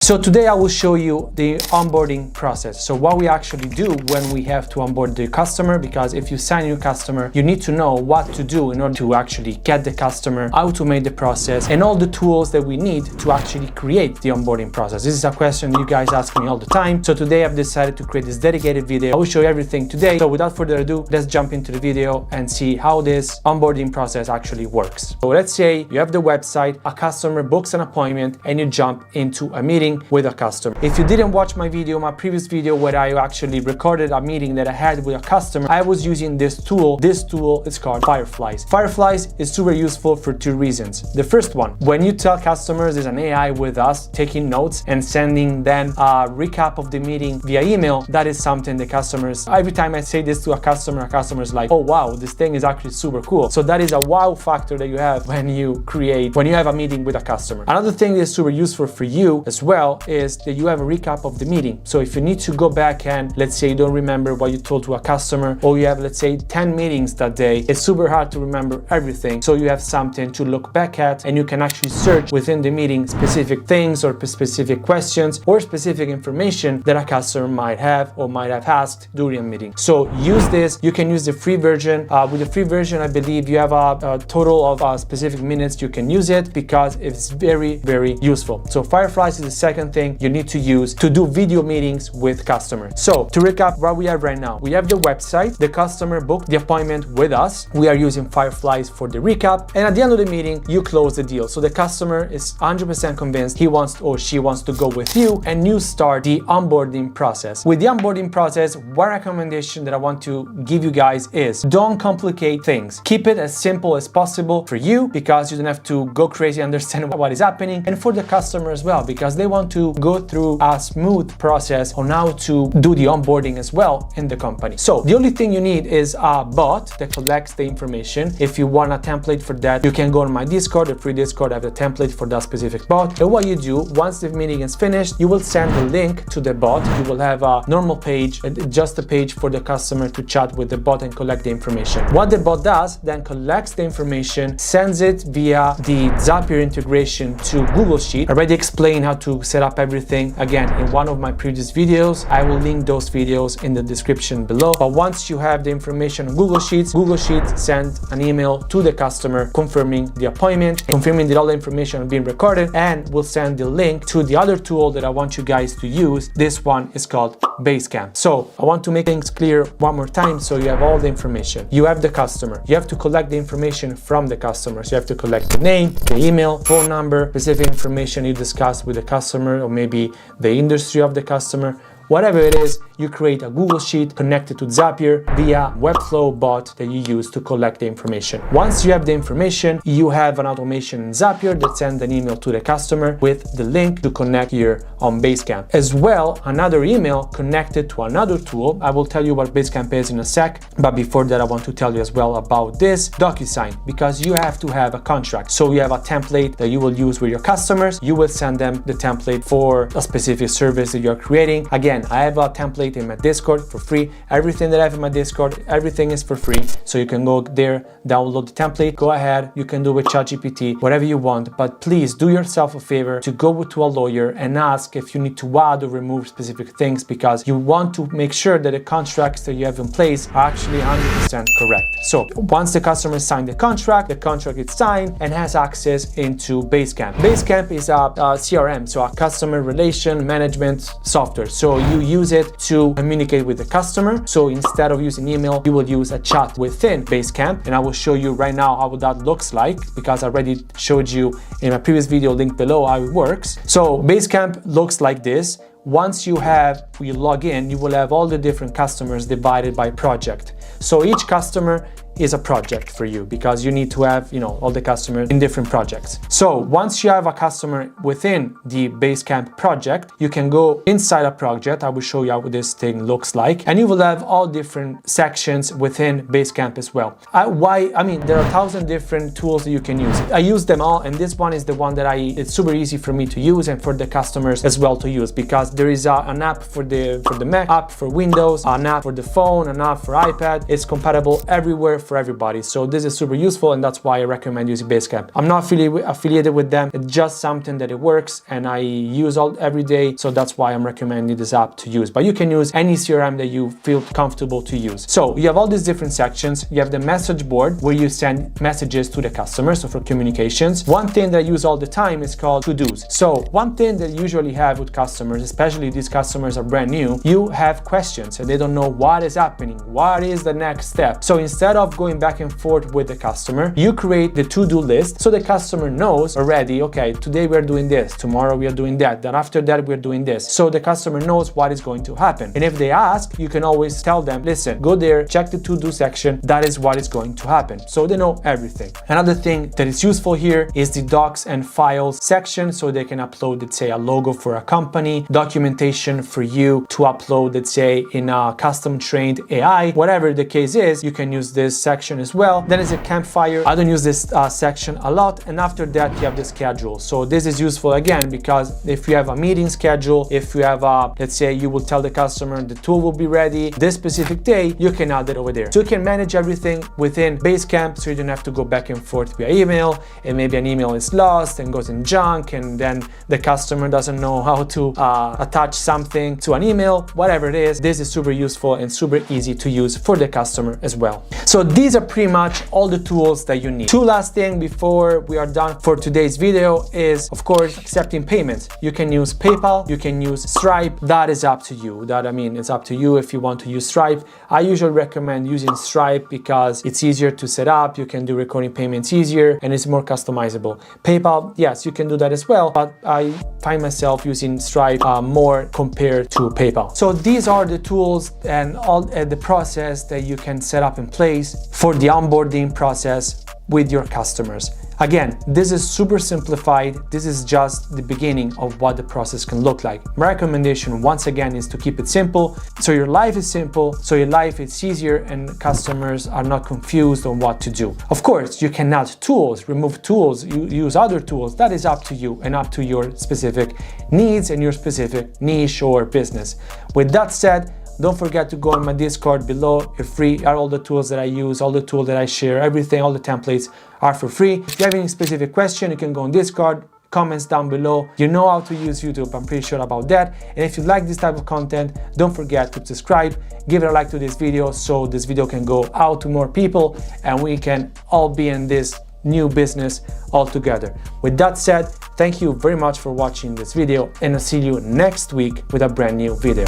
So today I will show you the onboarding process. So what we actually do when we have to onboard the customer, because if you sign a new customer, you need to know what to do in order to actually get the customer, automate the process, and all the tools that we need to actually create the onboarding process. This is a question you guys ask me all the time. So today I've decided to create this dedicated video. I will show you everything today. So without further ado, let's jump into the video and see how this onboarding process actually works. So let's say you have the website, a customer books an appointment, and you jump into a meeting with a customer. If you didn't watch my previous video where I actually recorded a meeting that I had with a customer, I was using this tool. This tool is called Fireflies. Fireflies is super useful for two reasons. The first one, when you tell customers there's an AI with us taking notes and sending them a recap of the meeting via email, that is something the customers, every time I say this to a customer's like, oh wow, this thing is actually super cool. So that is a wow factor that you have when you have a meeting with a customer. Another thing that is super useful for you as well is that you have a recap of the meeting. So if you need to go back and let's say you don't remember what you told to a customer, or you have let's say 10 meetings that day, it's super hard to remember everything. So you have something to look back at, and you can actually search within the meeting specific things or specific questions or specific information that a customer might have or might have asked during a meeting. So use this. You can use the free version. With the free version, I believe you have a total of specific minutes you can use it, because it's very, very useful. So Fireflies is the second thing you need to use to do video meetings with customers. So to recap what we have right now, we have the website, the customer booked the appointment with us. We are using Fireflies for the recap, and at the end of the meeting, you close the deal. So the customer is 100% convinced he wants or she wants to go with you, and you start the onboarding process. With the onboarding process, one recommendation that I want to give you guys is don't complicate things. Keep it as simple as possible for you, because you don't have to go crazy understand what is happening, and for the customer as well, because they want to go through a smooth process on how to do the onboarding as well in the company. So the only thing you need is a bot that collects the information. If you want a template for that, you can go on my Discord, the free Discord. I have a template for that specific bot. And what you do, once the meeting is finished, you will send the link to the bot. You will have a normal page, just a page for the customer to chat with the bot and collect the information. What the bot does, then collects the information, sends it via the Zapier integration to Google Sheet. I already explained how to set up everything again in one of my previous videos. I will link those videos in the description below. But once you have the information on Google Sheets sends an email to the customer confirming the appointment, confirming that all the information is being recorded, and will send the link to the other tool that I want you guys to use. This one is called Basecamp. So I want to make things clear one more time. So you have all the information. You have the customer. You have to collect the information from the customer. So you have to collect the name, the email, phone number, specific information you discussed with the customer, or maybe the industry of the customer. Whatever it is, you create a Google Sheet connected to Zapier via Webflow bot that you use to collect the information. Once you have the information, you have an automation in Zapier that sends an email to the customer with the link to connect here on Basecamp. As well, another email connected to another tool. I will tell you what Basecamp is in a sec, but before that I want to tell you as well about this DocuSign, because you have to have a contract. So you have a template that you will use with your customers. You will send them the template for a specific service that you're creating. Again, I have a template in my Discord for free. Everything that I have in my Discord, everything is for free. So you can go there, download the template, go ahead, you can do with ChatGPT, whatever you want, but please do yourself a favor to go to a lawyer and ask if you need to add or remove specific things, because you want to make sure that the contracts that you have in place are actually 100% correct. So once the customer signs the contract is signed and has access into Basecamp. Basecamp is a CRM, so a customer relation management software. So you use it to communicate with the customer. So instead of using email, you will use a chat within Basecamp, and I will show you right now how that looks like, because I already showed you in my previous video, link below, how it works. So Basecamp looks like this. Once you log in, you will have all the different customers divided by project. So each customer is a project for you, because you need to have, all the customers in different projects. So once you have a customer within the Basecamp project, you can go inside a project. I will show you how this thing looks like, and you will have all different sections within Basecamp as well. There are 1,000 different tools that you can use. I use them all, and this one is the one that it's super easy for me to use and for the customers as well to use, because there is an app for the Mac, app for Windows, an app for the phone, an app for iPad. It's compatible everywhere for everybody. So this is super useful, and that's why I recommend using Basecamp. I'm not affiliated with them. It's just something that it works and I use every day. So that's why I'm recommending this app to use. But you can use any CRM that you feel comfortable to use. So you have all these different sections. You have the message board where you send messages to the customer. So for communications, one thing that I use all the time is called to-dos. So one thing that you usually have with customers, especially these customers are brand new, you have questions and they don't know what is happening. What is the next step? So instead of going back and forth with the customer, you create the to-do list so the customer knows already, okay, today we're doing this, tomorrow we are doing that, then after that we're doing this. So the customer knows what is going to happen. And if they ask, you can always tell them, listen, go there, check the to-do section, that is what is going to happen. So they know everything. Another thing that is useful here is the docs and files section, so they can upload, let's say, a logo for a company, documentation for you to upload, let's say, in a custom trained AI, whatever the case is, you can use this section as well. Then is a campfire. I don't use this section a lot. And after that, you have the schedule. So this is useful again, because if you have a meeting schedule, if you have let's say you will tell the customer the tool will be ready this specific day, you can add it over there. So you can manage everything within Basecamp, so you don't have to go back and forth via email, and maybe an email is lost and goes in junk, and then the customer doesn't know how to attach something to an email, whatever it is. This is super useful and super easy to use for the customer as well. So these are pretty much all the tools that you need. Two last things before we are done for today's video is, of course, accepting payments. You can use PayPal, you can use Stripe. That is up to you. It's up to you if you want to use Stripe. I usually recommend using Stripe because it's easier to set up. You can do recurring payments easier and it's more customizable. PayPal, yes, you can do that as well, but I find myself using Stripe more compared to PayPal. So these are the tools and all the process that you can set up in place for the onboarding process with your customers. Again, this is super simplified. This is just the beginning of what the process can look like. My recommendation, once again, is to keep it simple. So your life is simple, so your life is easier and customers are not confused on what to do. Of course, you can add tools, remove tools, use other tools. That is up to you and up to your specific needs and your specific niche or business. With that said, don't forget to go on my Discord below. It's free. All the tools that I use, all the tools that I share, everything, all the templates are for free. If you have any specific question, you can go on Discord, comments down below. You know how to use YouTube, I'm pretty sure about that. And if you like this type of content, don't forget to subscribe, give it a like to this video so this video can go out to more people and we can all be in this new business all together. With that said, thank you very much for watching this video and I'll see you next week with a brand new video.